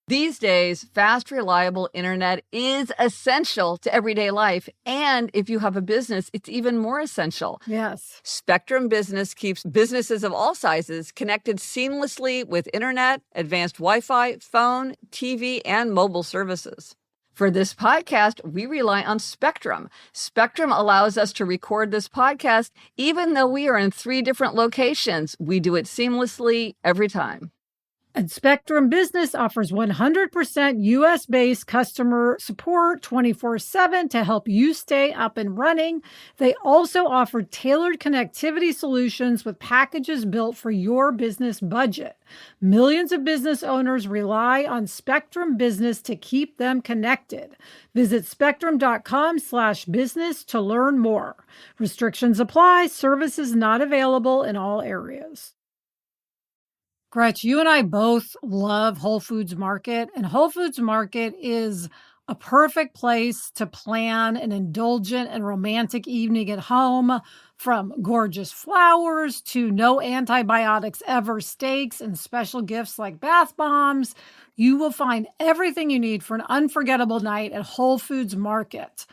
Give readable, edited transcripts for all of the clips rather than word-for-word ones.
These days, fast, reliable internet is essential to everyday life. And if you have a business, it's even more essential. Yes. Spectrum Business keeps businesses of all sizes connected seamlessly with internet, advanced Wi-Fi, phone, TV, and mobile services. For this podcast, we rely on Spectrum. Spectrum allows us to record this podcast even though we are in 3 different locations. We do it seamlessly every time. And Spectrum Business offers 100% US-based customer support 24/7 to help you stay up and running. They also offer tailored connectivity solutions with packages built for your business budget. Millions of business owners rely on Spectrum Business to keep them connected. Visit spectrum.com/business to learn more. Restrictions apply. Services not available in all areas. Gretch, you and I both love Whole Foods Market, and Whole Foods Market is a perfect place to plan an indulgent and romantic evening at home, from gorgeous flowers to no antibiotics ever steaks and special gifts like bath bombs. You will find everything you need for an unforgettable night at Whole Foods Market.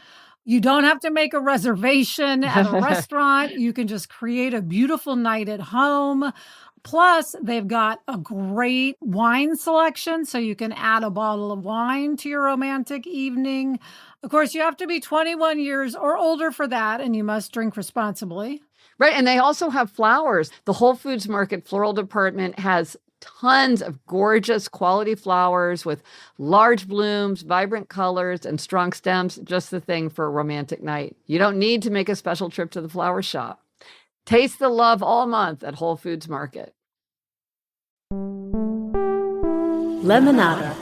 You don't have to make a reservation at a restaurant. You can just create a beautiful night at home. Plus, they've got a great wine selection, so you can add a bottle of wine to your romantic evening. Of course, you have to be 21 years or older for that, and you must drink responsibly. Right, and they also have flowers. The Whole Foods Market floral department has tons of gorgeous quality flowers with large blooms, vibrant colors, and strong stems, just the thing for a romantic night. You don't need to make a special trip to the flower shop. Taste the love all month at Whole Foods Market. Lemonada.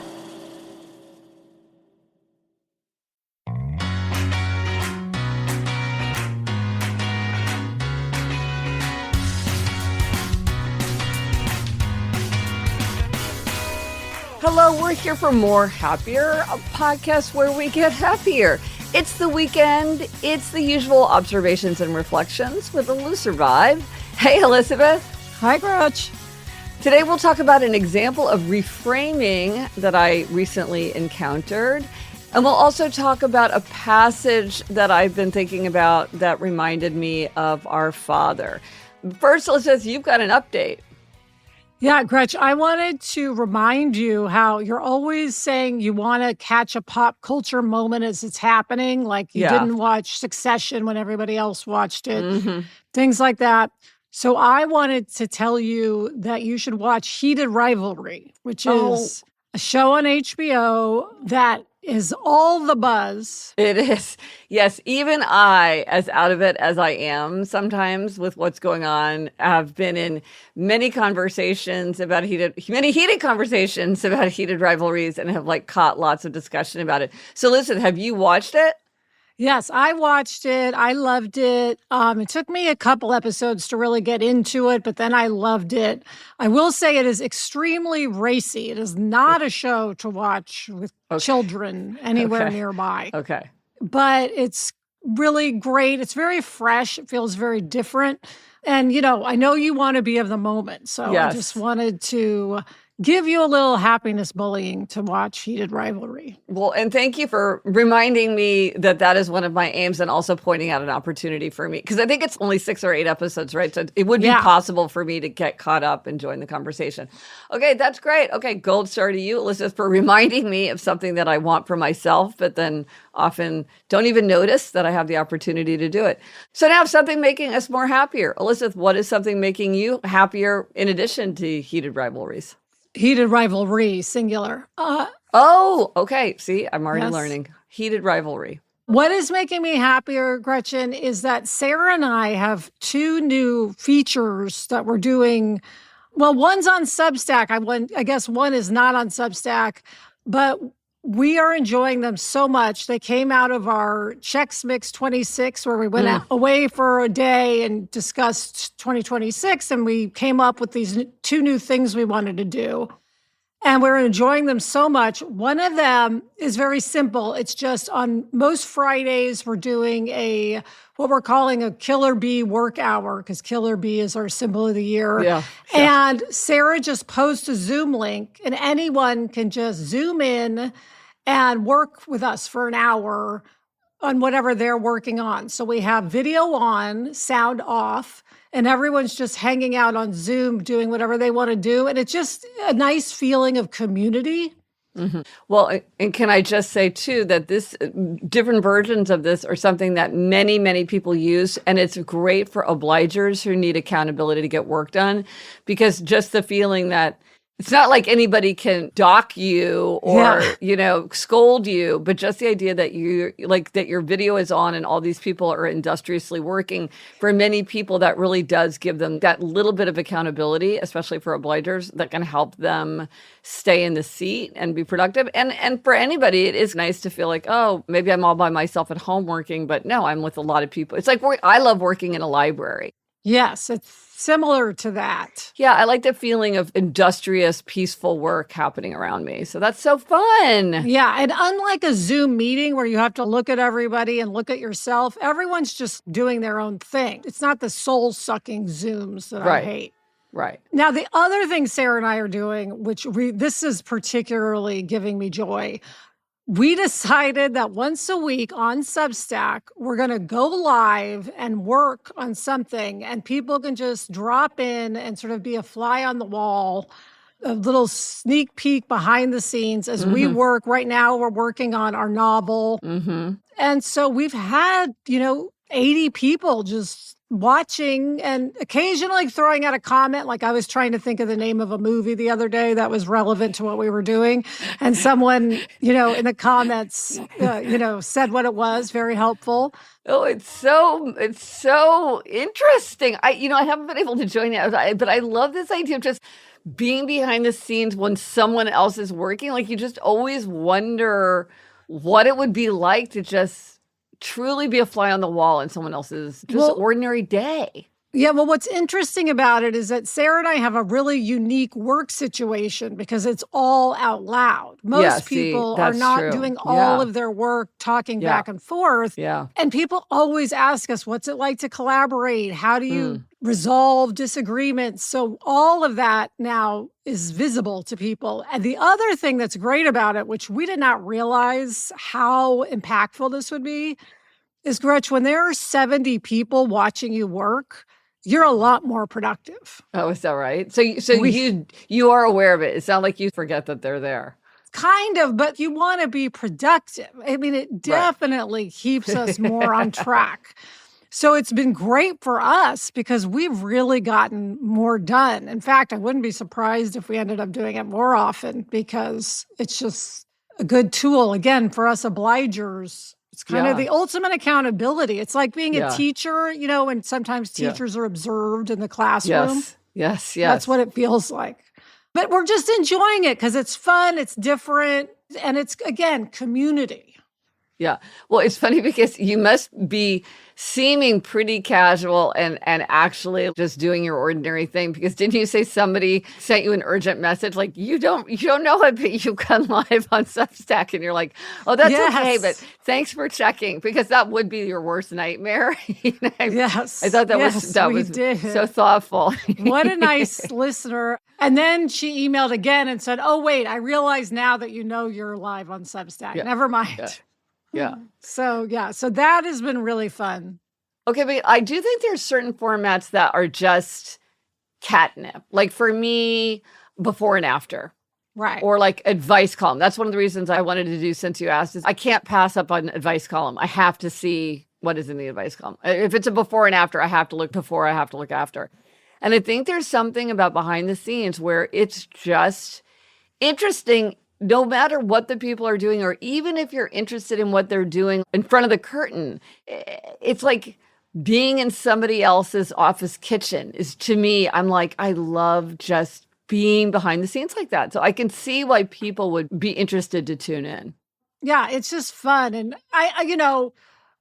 Hello, we're here for More Happier, a podcast where we get happier. It's the weekend. It's the usual observations and reflections with a looser vibe. Hey, Elizabeth. Hi, Gretch. Today we'll talk about an example of reframing that I recently encountered. And we'll also talk about a passage that I've been thinking about that reminded me of our Father. First, Elizabeth, you've got an update. Yeah, Gretch, I wanted to remind you how you're always saying you want to catch a pop culture moment as it's happening, like you didn't watch Succession when everybody else watched it, things like that. So I wanted to tell you that you should watch Heated Rivalry, which is a show on HBO that is all the buzz. It is. Yes, even I, as out of it as I am sometimes with what's going on, have been in many heated conversations about heated rivalries and have caught lots of discussion about it. So listen, have you watched it? Yes, I watched it. I loved it. It took me a couple episodes to really get into it, but then I loved it. I will say it is extremely racy. It is not a show to watch with children anywhere nearby. Okay. But it's really great. It's very fresh. It feels very different. And, I know you want to be of the moment. So I just wanted to give you a little happiness bullying to watch Heated Rivalry. Well, and thank you for reminding me that that is one of my aims and also pointing out an opportunity for me. Because I think it's only 6 or 8 episodes, right? So it would be possible for me to get caught up and join the conversation. Okay, that's great. Okay, gold star to you, Elizabeth, for reminding me of something that I want for myself, but then often don't even notice that I have the opportunity to do it. So now something making us more happier. Elizabeth, what is something making you happier in addition to heated rivalries? Heated Rivalry, singular. Okay. See, I'm already learning. Heated rivalry. What is making me happier, Gretchen, is that Sarah and I have 2 new features that we're doing. Well, one's on Substack. I guess one is not on Substack, but we are enjoying them so much. They came out of our Chex Mix 26, where we went away for a day and discussed 2026, and we came up with these 2 new things we wanted to do. And we're enjoying them so much. One of them is very simple. It's just on most Fridays, we're doing what we're calling a killer bee work hour, because killer bee is our symbol of the year. Yeah. And Sarah just posts a Zoom link, and anyone can just Zoom in and work with us for an hour on whatever they're working on. So we have video on, sound off, and everyone's just hanging out on Zoom doing whatever they want to do. And it's just a nice feeling of community. Mm-hmm. Well, and can I just say too that this different versions of this are something that many, many people use, and it's great for obligers who need accountability to get work done, because just the feeling that it's not like anybody can dock you or, scold you, but just the idea that that your video is on and all these people are industriously working. For many people, that really does give them that little bit of accountability, especially for obligers, that can help them stay in the seat and be productive. And for anybody, it is nice to feel like, oh, maybe I'm all by myself at home working, but no, I'm with a lot of people. It's like I love working in a library. Yes, it's similar to that. Yeah, I like the feeling of industrious, peaceful work happening around me. So that's so fun. Yeah, and unlike a Zoom meeting where you have to look at everybody and look at yourself, everyone's just doing their own thing. It's not the soul-sucking Zooms that I hate. Right. Now, the other thing Sarah and I are doing, which this is particularly giving me joy, we decided that once a week on Substack, we're going to go live and work on something, and people can just drop in and sort of be a fly on the wall, a little sneak peek behind the scenes as we work. Right now, we're working on our novel. Mm-hmm. And so we've had, 80 people just watching and occasionally throwing out a comment. Like I was trying to think of the name of a movie the other day that was relevant to what we were doing. And someone, in the comments, said what it was. Very helpful. Oh, it's so interesting. I haven't been able to join it, but I love this idea of just being behind the scenes when someone else is working. Like you just always wonder what it would be like to just truly be a fly on the wall in someone else's ordinary day. Yeah, well, what's interesting about it is that Sarah and I have a really unique work situation because it's all out loud. Most people are not doing all of their work talking back and forth. Yeah. And people always ask us, what's it like to collaborate? How do you resolve disagreements? So all of that now is visible to people. And the other thing that's great about it, which we did not realize how impactful this would be, is, Gretch, when there are 70 people watching you work, you're a lot more productive. Oh, is that right? So you are aware of it. It's not like you forget that they're there. Kind of, but you want to be productive. I mean, it definitely keeps us more on track. So it's been great for us because we've really gotten more done. In fact, I wouldn't be surprised if we ended up doing it more often because it's just a good tool, again, for us obligers. It's kind of the ultimate accountability. It's like being a teacher, and sometimes teachers are observed in the classroom. Yes. That's what it feels like. But we're just enjoying it because it's fun, it's different, and it's, again, community. Yeah. Well, it's funny because you must be seeming pretty casual and actually just doing your ordinary thing, because didn't you say somebody sent you an urgent message like you don't know it, but you've gone live on Substack, and you're like, oh, that's okay, but thanks for checking, because that would be your worst nightmare. Yes. I thought that was so thoughtful. What a nice listener. And then she emailed again and said, oh, wait, I realize now that you're live on Substack. Never mind. Yeah. So that has been really fun. Okay, but I do think there's certain formats that are just catnip. Like for me, before and after. Right. Or like advice column. That's one of the reasons I wanted to do, since you asked, is I can't pass up on advice column. I have to see what is in the advice column. If it's a before and after, I have to look before, I have to look after. And I think there's something about behind the scenes where it's just interesting, no matter what the people are doing, or even if you're interested in what they're doing in front of the curtain. It's like being in somebody else's office kitchen is, to me, I'm like, I love just being behind the scenes like that. So I can see why people would be interested to tune in. Yeah, it's just fun. And I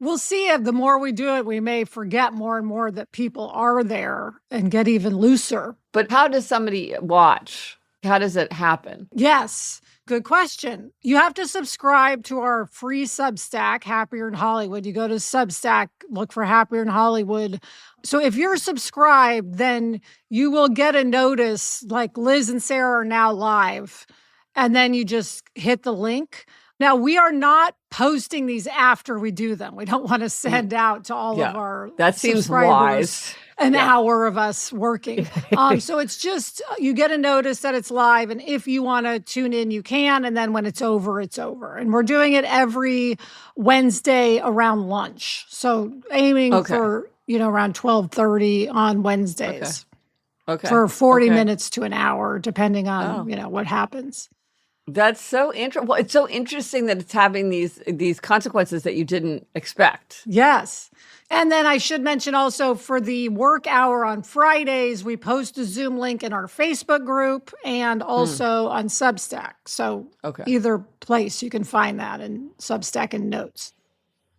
we'll see if the more we do it, we may forget more and more that people are there and get even looser. But how does somebody watch? How does it happen? Yes. Good question. You have to subscribe to our free Substack, Happier in Hollywood. You go to Substack, look for Happier in Hollywood. So if you're subscribed, then you will get a notice like Liz and Sarah are now live. And then you just hit the link. Now, we are not posting these after we do them. We don't want to send out to all of our that seems subscribers wise. an hour of us working. So it's just, you get a notice that it's live. And if you want to tune in, you can. And then when it's over, it's over. And we're doing it every Wednesday around lunch. So aiming for, around 12:30 on Wednesdays. For 40 minutes to an hour, depending on, what happens. That's so interesting. Well, it's so interesting that it's having these consequences that you didn't expect. Yes. And then I should mention also for the work hour on Fridays, we post a Zoom link in our Facebook group and also on Substack. So either place you can find that in Substack and notes.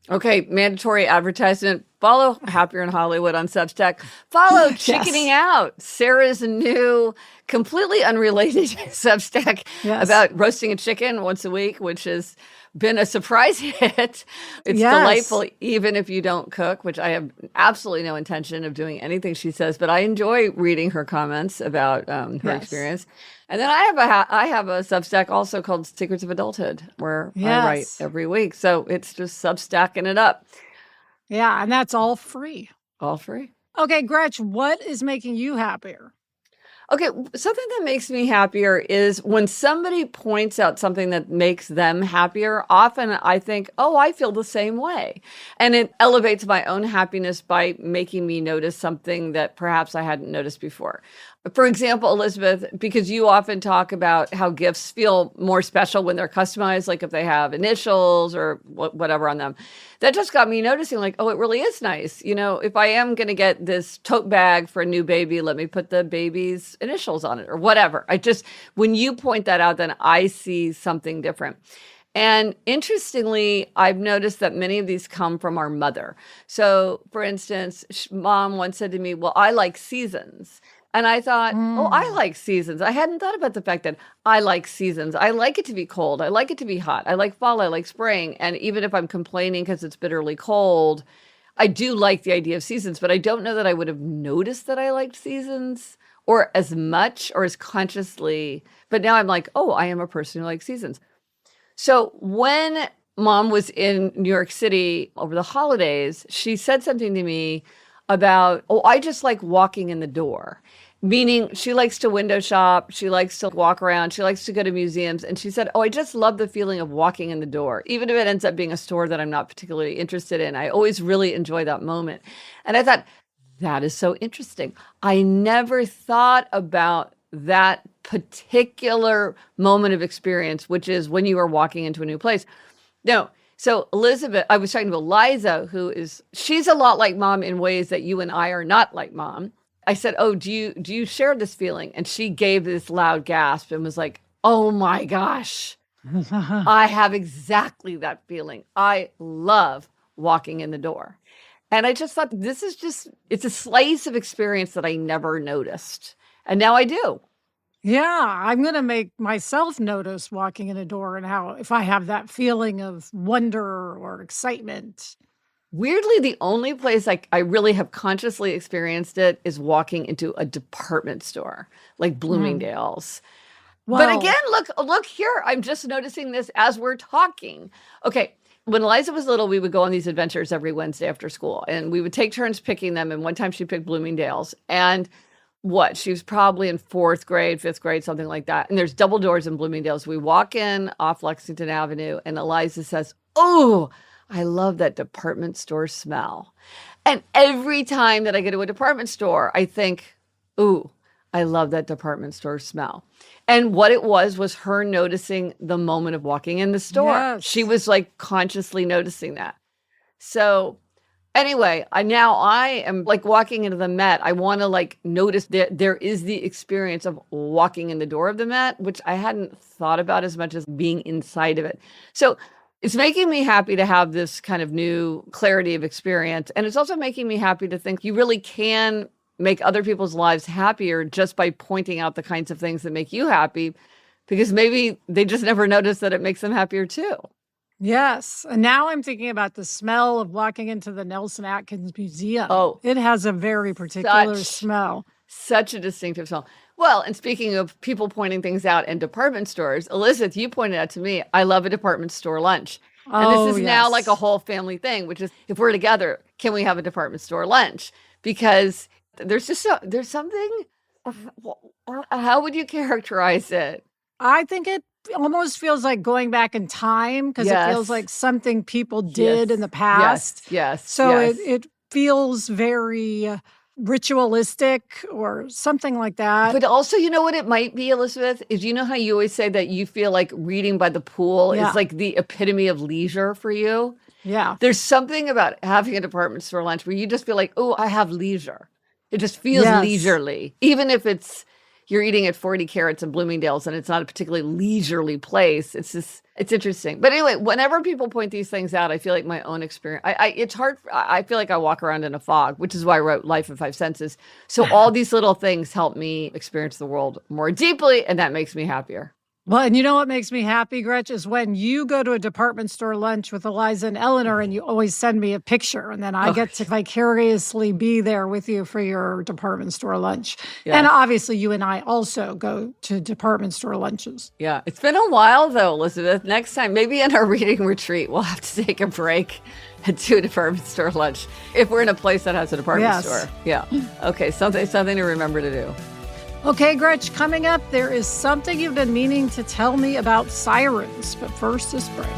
Okay, mandatory advertisement. Follow Happier in Hollywood on Substack. Follow Chickening Out, Sarah's new, completely unrelated Substack about roasting a chicken once a week, which has been a surprise hit. It's delightful, even if you don't cook, which I have absolutely no intention of doing anything she says, but I enjoy reading her comments about her experience. And then I have a Substack also called Secrets of Adulthood, where I write every week. So it's just Substacking it up. Yeah, and that's all free. All free. Okay, Gretch, what is making you happier? Okay, something that makes me happier is when somebody points out something that makes them happier. Often I think, oh, I feel the same way. And it elevates my own happiness by making me notice something that perhaps I hadn't noticed before. For example, Elizabeth, because you often talk about how gifts feel more special when they're customized, like if they have initials or whatever on them, that just got me noticing like, oh, it really is nice. If I am going to get this tote bag for a new baby, let me put the baby's initials on it or whatever. When you point that out, then I see something different. And interestingly, I've noticed that many of these come from our mother. So for instance, Mom once said to me, well, I like seasons. And I thought, oh, I like seasons. I hadn't thought about the fact that I like seasons. I like it to be cold. I like it to be hot. I like fall. I like spring. And even if I'm complaining because it's bitterly cold, I do like the idea of seasons. But I don't know that I would have noticed that I liked seasons or as much or as consciously. But now I'm like, oh, I am a person who likes seasons. So when Mom was in New York City over the holidays, she said something to me about, oh, I just like walking in the door. Meaning she likes to window shop. She likes to walk around. She likes to go to museums. And she said, oh, I just love the feeling of walking in the door. Even if it ends up being a store that I'm not particularly interested in, I always really enjoy that moment. And I thought, that is so interesting. I never thought about that particular moment of experience, which is when you are walking into a new place. No. So Elizabeth, I was talking to Eliza, she's a lot like Mom in ways that you and I are not like Mom. I said, oh, do you share this feeling? And she gave this loud gasp and was like, oh my gosh, I have exactly that feeling. I love walking in the door. And I just thought it's a slice of experience that I never noticed. And now I do. Yeah, I'm going to make myself notice walking in a door and how, if I have that feeling of wonder or excitement. Weirdly, the only place I really have consciously experienced it is walking into a department store, like Bloomingdale's. Well, but again, look here. I'm just noticing this as we're talking. Okay. When Eliza was little, we would go on these adventures every Wednesday after school, and we would take turns picking them. And one time she picked Bloomingdale's, and she was probably in 4th grade, 5th grade, something like that. And there's double doors in Bloomingdale's. We walk in off Lexington Avenue, and Eliza says, oh, I love that department store smell. And every time that I go to a department store, I think, ooh, I love that department store smell. And what it was her noticing the moment of walking in the store. Yes. She was like consciously noticing that. So anyway, I am like walking into the Met. I want to like notice that there is the experience of walking in the door of the Met, which I hadn't thought about as much as being inside of it. So it's making me happy to have this kind of new clarity of experience. And it's also making me happy to think you really can make other people's lives happier just by pointing out the kinds of things that make you happy, because maybe they just never noticed that it makes them happier too. Yes. And now I'm thinking about the smell of walking into the Nelson Atkins Museum. Oh, it has a very particular smell. Such a distinctive smell. Well, and speaking of people pointing things out in department stores, Elizabeth, you pointed out to me, I love a department store lunch. And this is now like a whole family thing, which is, if we're together, can we have a department store lunch? Because there's just there's something, how would you characterize it? I think it almost feels like going back in time, because it feels like something people did in the past. Yes. So it feels very ritualistic or something like that. But also, you know what it might be, Elizabeth, is, you know how you always say that you feel like reading by the pool is like the epitome of leisure for you? Yeah. There's something about having a department store lunch where you just feel like, oh, I have leisure. It just feels leisurely, even if you're eating at 40 Carrots and Bloomingdale's and it's not a particularly leisurely place. It's interesting. But anyway, whenever people point these things out, I feel like my own experience, it's hard. I feel like I walk around in a fog, which is why I wrote Life in Five Senses. So all these little things help me experience the world more deeply, and that makes me happier. Well, and you know what makes me happy, Gretch, is when you go to a department store lunch with Eliza and Eleanor, and you always send me a picture, and then I get to vicariously be there with you for your department store lunch. Yes. And obviously, you and I also go to department store lunches. Yeah, it's been a while, though, Elizabeth. Next time, maybe in our reading retreat, we'll have to take a break and do a department store lunch if we're in a place that has a department store. Yeah. Okay, something to remember to do. Okay, Gretch, coming up, there is something you've been meaning to tell me about sirens. But first, this break.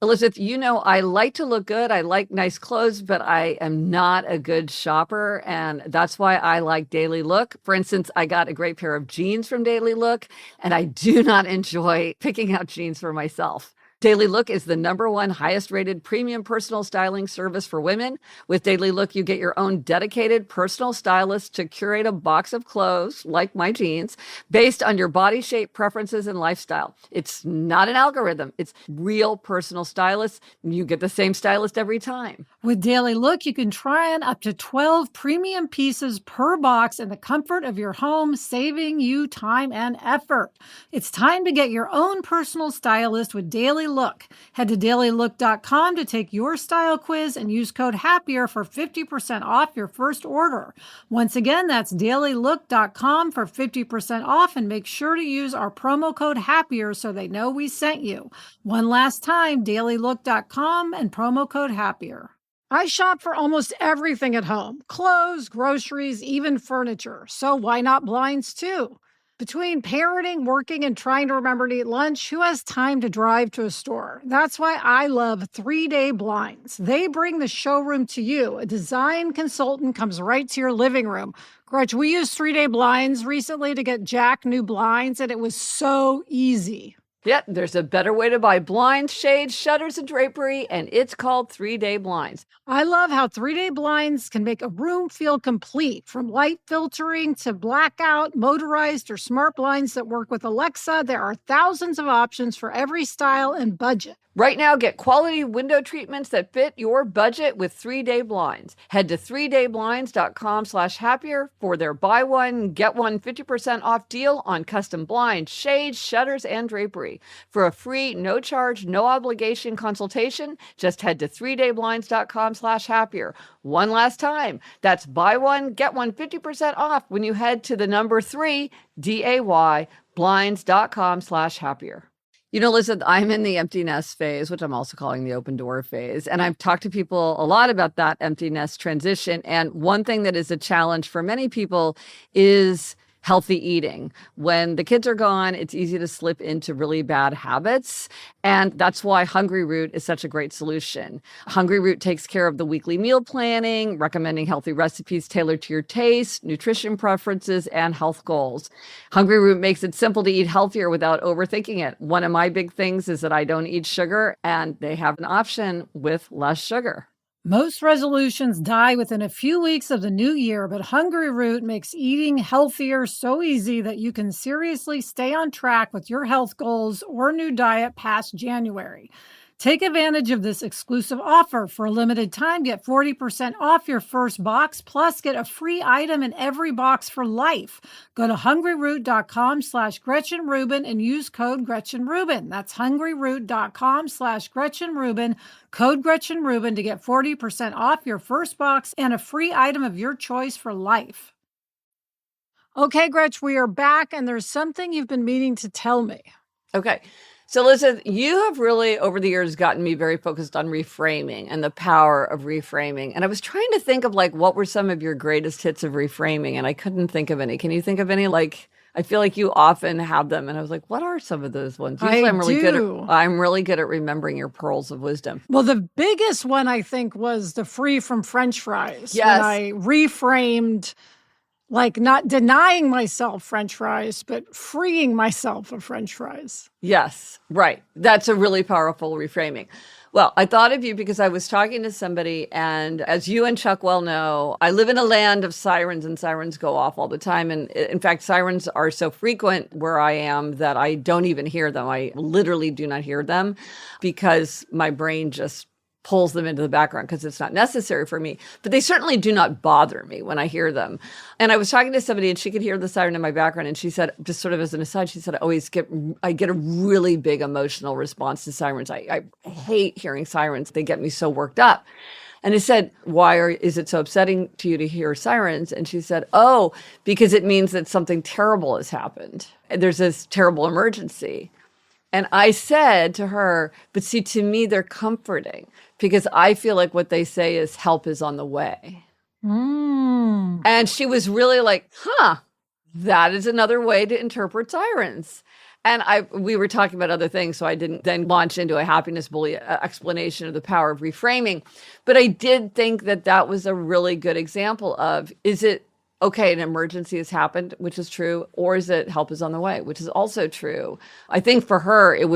Elizabeth, you know, I like to look good. I like nice clothes, but I am not a good shopper. And that's why I like Daily Look. For instance, I got a great pair of jeans from Daily Look, and I do not enjoy picking out jeans for myself. Daily Look is the #1 highest rated premium personal styling service for women. With Daily Look, you get your own dedicated personal stylist to curate a box of clothes, like my jeans, based on your body shape, preferences, and lifestyle. It's not an algorithm. It's real personal stylists. You get the same stylist every time. With Daily Look, you can try on up to 12 premium pieces per box in the comfort of your home, saving you time and effort. It's time to get your own personal stylist with Daily Look. Head to dailylook.com to take your style quiz and use code HAPPIER for 50% off your first order. Once again, that's dailylook.com for 50% off, and make sure to use our promo code HAPPIER so they know we sent you. One last time, dailylook.com and promo code HAPPIER. I shop for almost everything at home: clothes, groceries, even furniture. So why not blinds too? Between parenting, working, and trying to remember to eat lunch, who has time to drive to a store? That's why I love 3-Day Blinds. They bring the showroom to you. A design consultant comes right to your living room. Gretch, we used 3-Day Blinds recently to get Jack new blinds, and it was so easy. Yep, there's a better way to buy blinds, shades, shutters, and drapery, and it's called 3-Day Blinds. I love how 3-Day Blinds can make a room feel complete, from light filtering to blackout, motorized, or smart blinds that work with Alexa. There are thousands of options for every style and budget. Right now, get quality window treatments that fit your budget with 3-Day Blinds. Head to 3dayblinds.com/happier for their buy one, get one 50% off deal on custom blinds, shades, shutters, and drapery. For a free, no charge, no obligation consultation, just head to 3dayblinds.com/happier. One last time, that's buy one, get one 50% off when you head to the number 3, DAY, blinds.com/happier. You know, listen, I'm in the empty nest phase, which I'm also calling the open door phase. And I've talked to people a lot about that empty nest transition. And one thing that is a challenge for many people is healthy eating. When the kids are gone, it's easy to slip into really bad habits. And that's why Hungry Root is such a great solution. Hungry Root takes care of the weekly meal planning, recommending healthy recipes tailored to your taste, nutrition preferences, and health goals. Hungry Root makes it simple to eat healthier without overthinking it. One of my big things is that I don't eat sugar, and they have an option with less sugar. Most resolutions die within a few weeks of the new year, but Hungry Root makes eating healthier so easy that you can seriously stay on track with your health goals or new diet past January. Take advantage of this exclusive offer. For a limited time, get 40% off your first box, plus get a free item in every box for life. Go to hungryroot.com/Gretchen Rubin and use code Gretchen Rubin. That's hungryroot.com/Gretchen Rubin, code Gretchen Rubin to get 40% off your first box and a free item of your choice for life. Okay, Gretch, we are back, and there's something you've been meaning to tell me. Okay. So listen, you have really over the years gotten me very focused on reframing and the power of reframing. And I was trying to think of like, what were some of your greatest hits of reframing? And I couldn't think of any. Can you think of any? Like, I feel like you often have them. And I was like, what are some of those ones? Usually I'm really good at remembering your pearls of wisdom. Well, the biggest one I think was the free from French fries. Yes. When I reframed, like not denying myself French fries, but freeing myself of French fries. Yes, right. That's a really powerful reframing. Well, I thought of you because I was talking to somebody, and as you and Chuck well know, I live in a land of sirens, and sirens go off all the time. And in fact, sirens are so frequent where I am that I don't even hear them. I literally do not hear them because my brain just pulls them into the background because it's not necessary for me. But they certainly do not bother me when I hear them. And I was talking to somebody and she could hear the siren in my background. And she said, just sort of as an aside, she said, I get a really big emotional response to sirens. I hate hearing sirens. They get me so worked up. And I said, is it so upsetting to you to hear sirens? And she said, oh, because it means that something terrible has happened. There's this terrible emergency. And I said to her, but see, to me, they're comforting because I feel like what they say is help is on the way. Mm. And she was really like, that is another way to interpret sirens. And we were talking about other things, so I didn't then launch into a happiness bully explanation of the power of reframing. But I did think that was a really good example of, is it okay, an emergency has happened, which is true, or is it help is on the way, which is also true. I think for her, it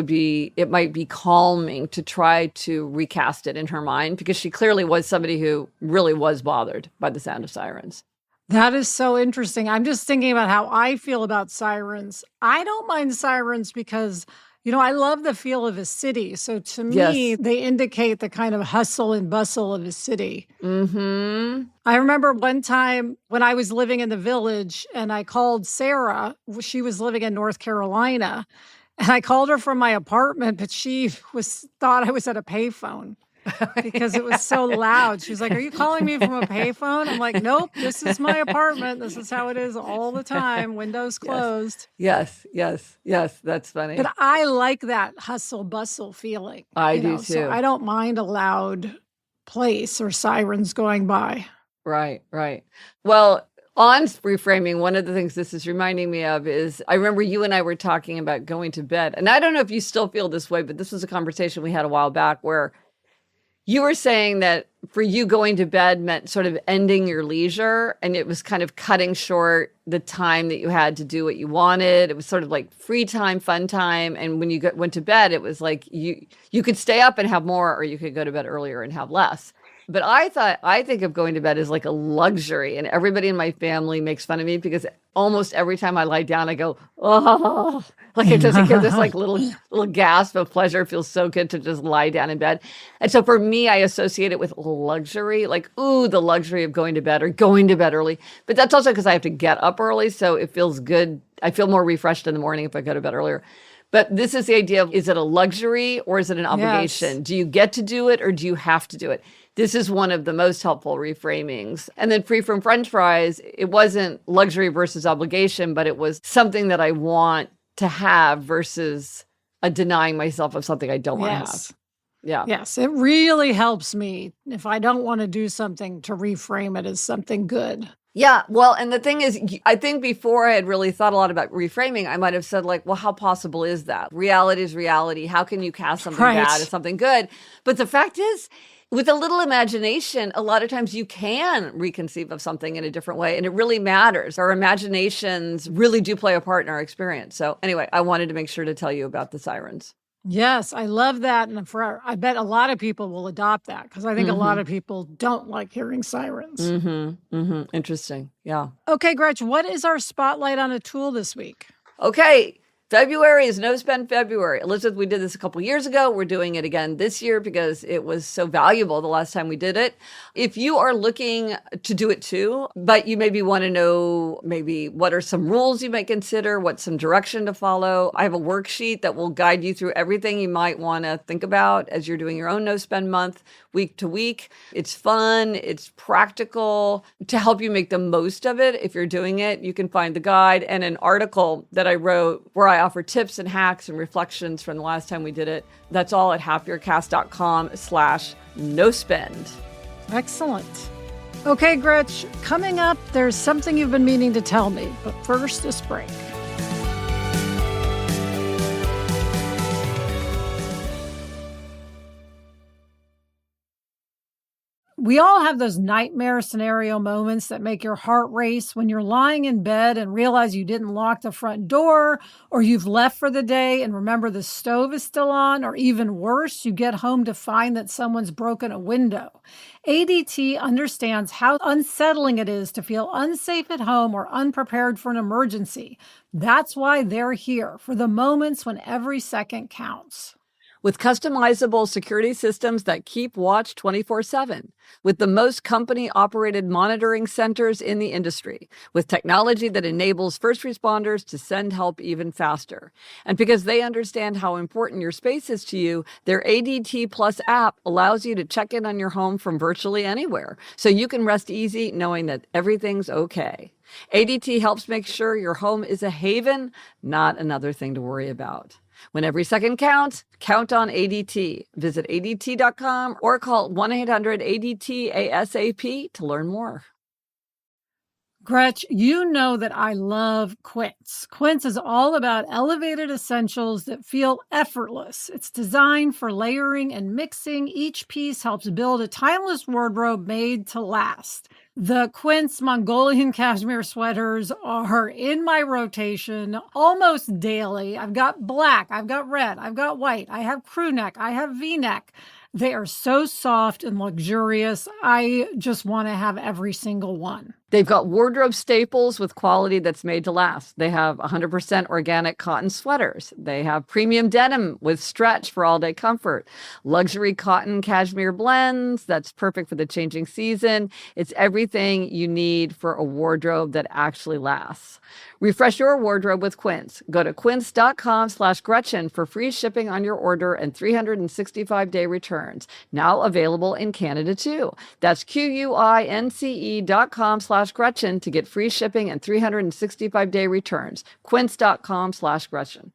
might be calming to try to recast it in her mind because she clearly was somebody who really was bothered by the sound of sirens. That is so interesting. I'm just thinking about how I feel about sirens. I don't mind sirens because, I love the feel of a city. So to me, They indicate the kind of hustle and bustle of a city. Mm-hmm. I remember one time when I was living in the village and I called Sarah. She was living in North Carolina. And I called her from my apartment, but she thought I was at a payphone because it was so loud. She was like, are you calling me from a payphone? I'm like, nope, this is my apartment. This is how it is all the time. Windows closed. Yes. That's funny. But I like that hustle bustle feeling. I do too. So I don't mind a loud place or sirens going by. Right. Well, on reframing, one of the things this is reminding me of is I remember you and I were talking about going to bed. And I don't know if you still feel this way, but this was a conversation we had a while back where you were saying that for you, going to bed meant sort of ending your leisure, and it was kind of cutting short the time that you had to do what you wanted. It was sort of like free time, fun time. And when you went to bed, it was like you could stay up and have more, or you could go to bed earlier and have less. But I think of going to bed as like a luxury, and everybody in my family makes fun of me because almost every time I lie down, I go, oh, like I just hear this like little gasp of pleasure. It feels so good to just lie down in bed. And so for me, I associate it with luxury, like, ooh, the luxury of going to bed or going to bed early. But that's also because I have to get up early. So it feels good. I feel more refreshed in the morning if I go to bed earlier. But this is the idea of, is it a luxury or is it an obligation? Yes. Do you get to do it or do you have to do it? This is one of the most helpful reframings. And then free from French fries, it wasn't luxury versus obligation, but it was something that I want to have versus a denying myself of something I don't want to have. Yeah. Yes, it really helps me if I don't want to do something to reframe it as something good. Yeah. Well, and the thing is, I think before I had really thought a lot about reframing, I might have said like, well, how possible is that? Reality is reality. How can you cast something bad as something good? But the fact is, with a little imagination, a lot of times you can reconceive of something in a different way, and it really matters. Our imaginations really do play a part in our experience. So anyway, I wanted to make sure to tell you about the sirens. Yes, I love that. And I bet a lot of people will adopt that because I think a lot of people don't like hearing sirens. Interesting. Yeah. Okay, Gretch, what is our spotlight on a tool this week? Okay. February is No Spend February. Elizabeth, we did this a couple years ago. We're doing it again this year because it was so valuable the last time we did it. If you are looking to do it too, but you maybe want to know maybe what are some rules you might consider, what's some direction to follow, I have a worksheet that will guide you through everything you might want to think about as you're doing your own No Spend month, week to week. It's fun. It's practical to help you make the most of it. If you're doing it, you can find the guide and an article that I wrote where I offer tips and hacks and reflections from the last time we did it. That's all at happiercast.com/no-spend. Excellent. Okay, Gretch, coming up, there's something you've been meaning to tell me, but first, this break. We all have those nightmare scenario moments that make your heart race when you're lying in bed and realize you didn't lock the front door, or you've left for the day and remember the stove is still on, or even worse, you get home to find that someone's broken a window. ADT understands how unsettling it is to feel unsafe at home or unprepared for an emergency. That's why they're here, for the moments when every second counts. With customizable security systems that keep watch 24/7, with the most company-operated monitoring centers in the industry, with technology that enables first responders to send help even faster. And because they understand how important your space is to you, their ADT Plus app allows you to check in on your home from virtually anywhere, so you can rest easy knowing that everything's okay. ADT helps make sure your home is a haven, not another thing to worry about. When every second counts, count on ADT. Visit ADT.com or call 1-800-ADT-ASAP to learn more. Gretch, you know that I love Quince. Quince is all about elevated essentials that feel effortless. It's designed for layering and mixing. Each piece helps build a timeless wardrobe made to last. The Quince Mongolian cashmere sweaters are in my rotation almost daily. I've got black, I've got red, I've got white, I have crew neck, I have V-neck. They are so soft and luxurious. I just want to have every single one. They've got wardrobe staples with quality that's made to last. They have 100% organic cotton sweaters. They have premium denim with stretch for all-day comfort. Luxury cotton cashmere blends that's perfect for the changing season. It's everything you need for a wardrobe that actually lasts. Refresh your wardrobe with Quince. Go to quince.com/Gretchen for free shipping on your order and 365-day returns. Now available in Canada too. That's QUINCE.com/Gretchen to get free shipping and 365-day returns. Quince.com/Gretchen.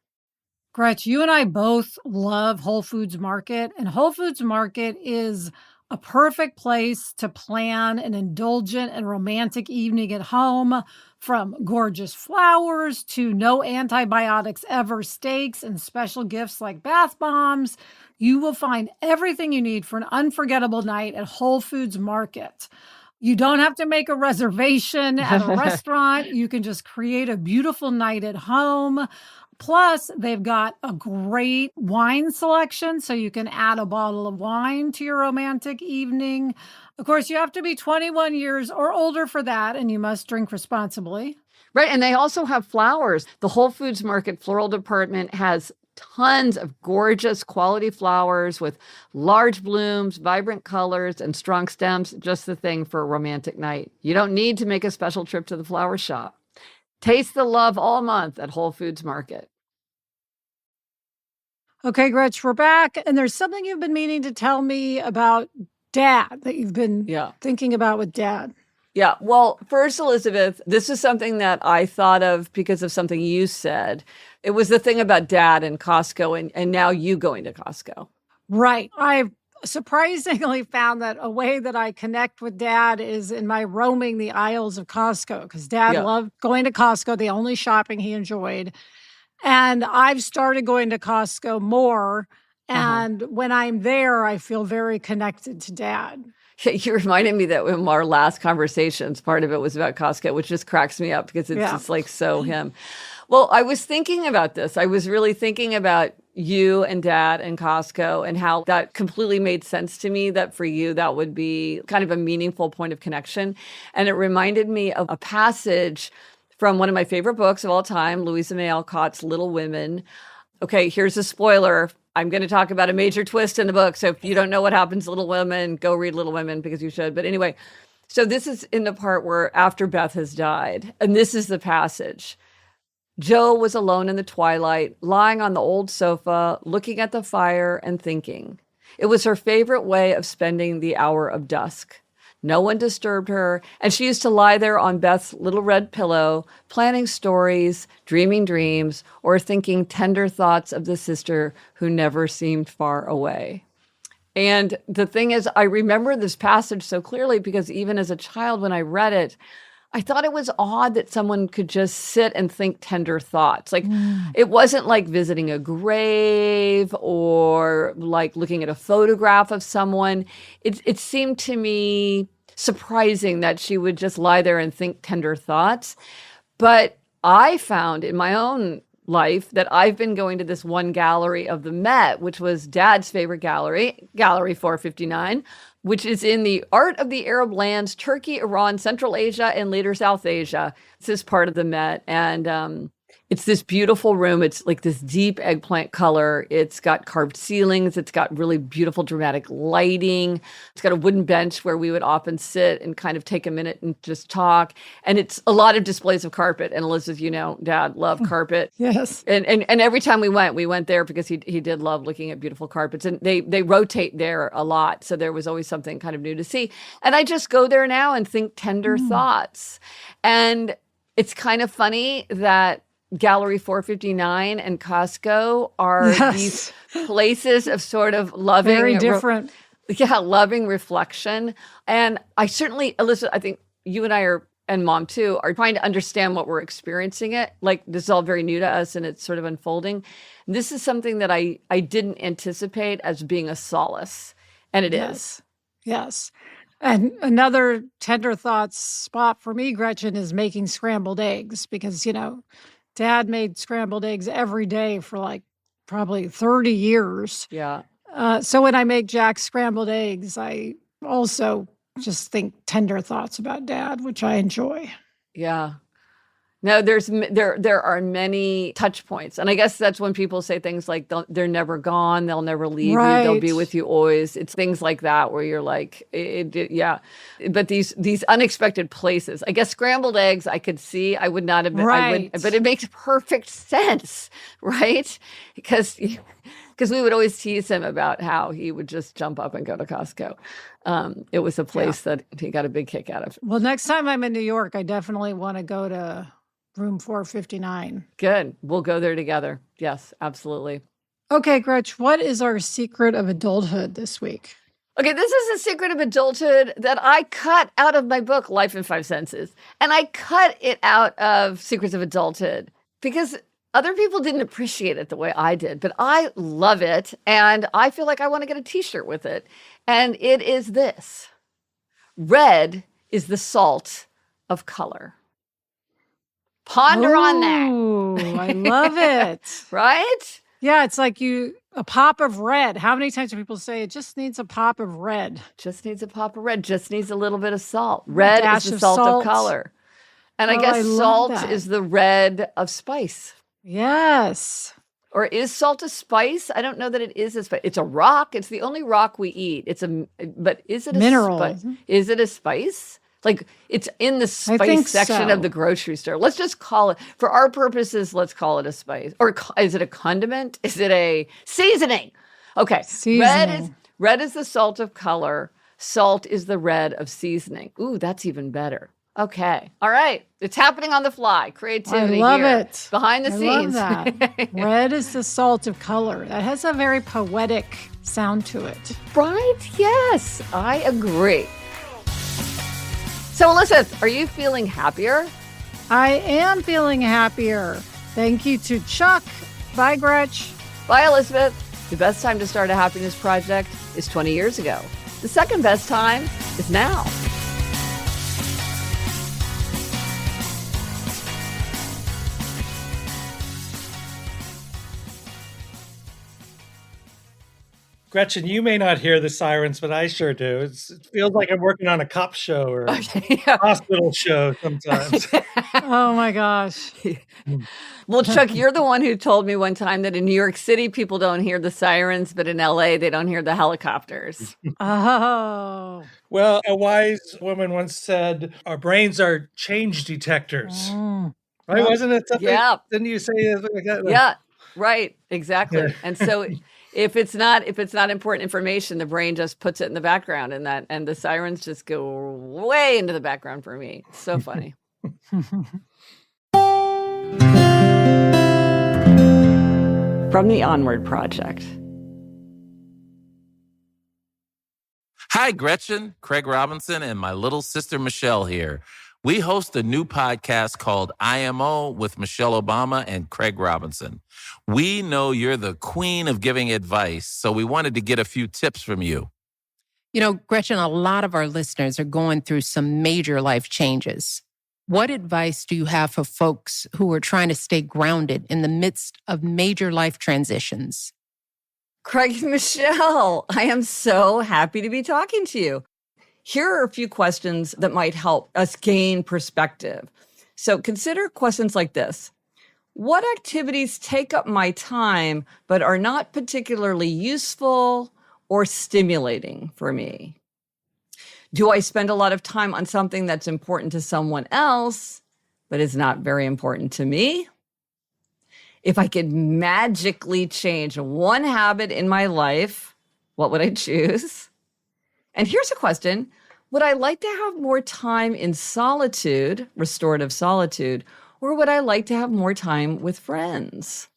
Gretch, you and I both love Whole Foods Market, and Whole Foods Market is a perfect place to plan an indulgent and romantic evening at home, from gorgeous flowers to no antibiotics ever steaks and special gifts like bath bombs. You will find everything you need for an unforgettable night at Whole Foods Market. You don't have to make a reservation at a restaurant. You can just create a beautiful night at home. Plus, they've got a great wine selection, so you can add a bottle of wine to your romantic evening. Of course, you have to be 21 years or older for that, and you must drink responsibly. Right, and they also have flowers. The Whole Foods Market floral department has tons of gorgeous quality flowers with large blooms, vibrant colors, and strong stems, just the thing for a romantic night. You don't need to make a special trip to the flower shop. Taste the love all month at Whole Foods Market. Okay, Gretch, we're back. And there's something you've been meaning to tell me about Dad, that you've been thinking about with Dad. Yeah. Well, first, Elizabeth, this is something that I thought of because of something you said. It was the thing about Dad and Costco and now you going to Costco. Right. I've surprisingly found that a way that I connect with Dad is in my roaming the aisles of Costco, because Dad loved going to Costco, the only shopping he enjoyed. And I've started going to Costco more. And when I'm there, I feel very connected to Dad. You reminded me that in our last conversations, part of it was about Costco, which just cracks me up because it's just like so him. Well, I was thinking about this. I was really thinking about you and Dad and Costco and how that completely made sense to me, that for you, that would be kind of a meaningful point of connection. And it reminded me of a passage from one of my favorite books of all time, Louisa May Alcott's Little Women. Okay, here's a spoiler. I'm going to talk about a major twist in the book. So if you don't know what happens to Little Women, go read Little Women because you should. But anyway, so this is in the part where after Beth has died, and this is the passage. Jo was alone in the twilight, lying on the old sofa, looking at the fire and thinking. It was her favorite way of spending the hour of dusk. No one disturbed her, and she used to lie there on Beth's little red pillow, planning stories, dreaming dreams, or thinking tender thoughts of the sister who never seemed far away. And the thing is, I remember this passage so clearly because even as a child, when I read it, I thought it was odd that someone could just sit and think tender thoughts. Like, it wasn't like visiting a grave or like looking at a photograph of someone. It seemed to me surprising that she would just lie there and think tender thoughts. But I found in my own life that I've been going to this one gallery of the Met, which was Dad's favorite gallery, Gallery 459, which is in the Art of the Arab Lands, Turkey, Iran, Central Asia, and later South Asia. It's this part of the Met. And it's this beautiful room. It's like this deep eggplant color. It's got carved ceilings. It's got really beautiful dramatic lighting. It's got a wooden bench where we would often sit and kind of take a minute and just talk. And it's a lot of displays of carpet. And Elizabeth, you know, Dad loved carpet. Yes. And every time we went there because he did love looking at beautiful carpets. And they rotate there a lot. So there was always something kind of new to see. And I just go there now and think tender thoughts. And it's kind of funny that Gallery 459 and Costco are these places of sort of loving, very different. Loving reflection. And I certainly, Elizabeth, I think you and I are, and Mom too, are trying to understand what we're experiencing it. Like, this is all very new to us and it's sort of unfolding. And this is something that I didn't anticipate as being a solace. And it is. Yes. And another tender thoughts spot for me, Gretchen, is making scrambled eggs because, you know, Dad made scrambled eggs every day for like probably 30 years. Yeah. So when I make Jack's scrambled eggs, I also just think tender thoughts about Dad, which I enjoy. Yeah. No, there are many touch points. And I guess that's when people say things like they're never gone, they'll never leave you, they'll be with you always. It's things like that where you're like, yeah. But these unexpected places, I guess scrambled eggs, I could see, I would not have been, but it makes perfect sense, right? Because we would always tease him about how he would just jump up and go to Costco. It was a place that he got a big kick out of. Well, next time I'm in New York, I definitely want to go to room 459. Good. We'll go there together. Yes, absolutely. Okay, Gretch, what is our secret of adulthood this week? Okay, this is a secret of adulthood that I cut out of my book, Life in 5 Senses. And I cut it out of Secrets of Adulthood because other people didn't appreciate it the way I did, but I love it. And I feel like I want to get a t-shirt with it. And it is this: red is the salt of color. Ponder on that. I love it. Right? Yeah, it's like a pop of red. How many times do people say it just needs a pop of red? Just needs a pop of red. Just needs a little bit of salt. Red is the salt of color. And I guess salt is the red of spice. Yes. Or is salt a spice? I don't know that it is a spice. It's a rock. It's the only rock we eat. But is it a mineral? Spice? Is it a spice? Like, it's in the spice section of the grocery store. Let's just call it, for our purposes, let's call it a spice. Or is it a condiment? Is it a seasoning? Okay. Seasoning. Red is the salt of color. Salt is the red of seasoning. Ooh, that's even better. Okay. All right. It's happening on the fly. Creativity. I love here. It. Behind the scenes. I love that. Red is the salt of color. That has a very poetic sound to it. Right? Yes. I agree. So, Elizabeth, are you feeling happier? I am feeling happier. Thank you to Chuck. Bye, Gretch. Bye, Elizabeth. The best time to start a happiness project is 20 years ago. The second best time is now. Gretchen, you may not hear the sirens, but I sure do. It feels like I'm working on a cop show or a hospital show sometimes. Oh my gosh. Well, Chuck, you're the one who told me one time that in New York City, people don't hear the sirens, but in LA, they don't hear the helicopters. Oh. Well, a wise woman once said, our brains are change detectors. Right? Wasn't it something? Yeah. Didn't you say something like that? Yeah, right. Exactly. Yeah. And so if it's not important information, the brain just puts it in the background, and the sirens just go way into the background for me. It's so funny. From the Onward Project. Hi, Gretchen, Craig Robinson, and my little sister Michelle here. We host a new podcast called IMO with Michelle Obama and Craig Robinson. We know you're the queen of giving advice, so we wanted to get a few tips from you. You know, Gretchen, a lot of our listeners are going through some major life changes. What advice do you have for folks who are trying to stay grounded in the midst of major life transitions? Craig and Michelle, I am so happy to be talking to you. Here are a few questions that might help us gain perspective. So consider questions like this. What activities take up my time but are not particularly useful or stimulating for me? Do I spend a lot of time on something that's important to someone else, but is not very important to me? If I could magically change one habit in my life, what would I choose? And here's a question. Would I like to have more time in solitude, restorative solitude, or would I like to have more time with friends?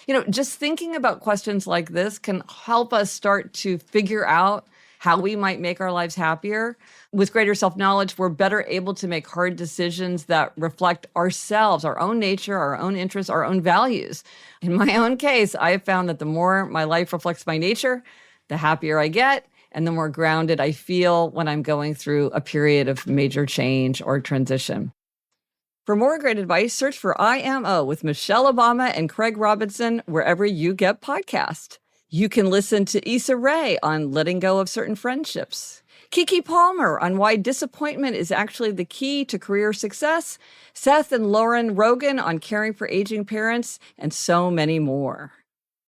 You know, just thinking about questions like this can help us start to figure out how we might make our lives happier. With greater self-knowledge, we're better able to make hard decisions that reflect ourselves, our own nature, our own interests, our own values. In my own case, I have found that the more my life reflects my nature, the happier I get, and the more grounded I feel when I'm going through a period of major change or transition. For more great advice, search for IMO with Michelle Obama and Craig Robinson wherever you get podcasts. You can listen to Issa Rae on letting go of certain friendships, Kiki Palmer on why disappointment is actually the key to career success, Seth and Lauren Rogan on caring for aging parents, and so many more.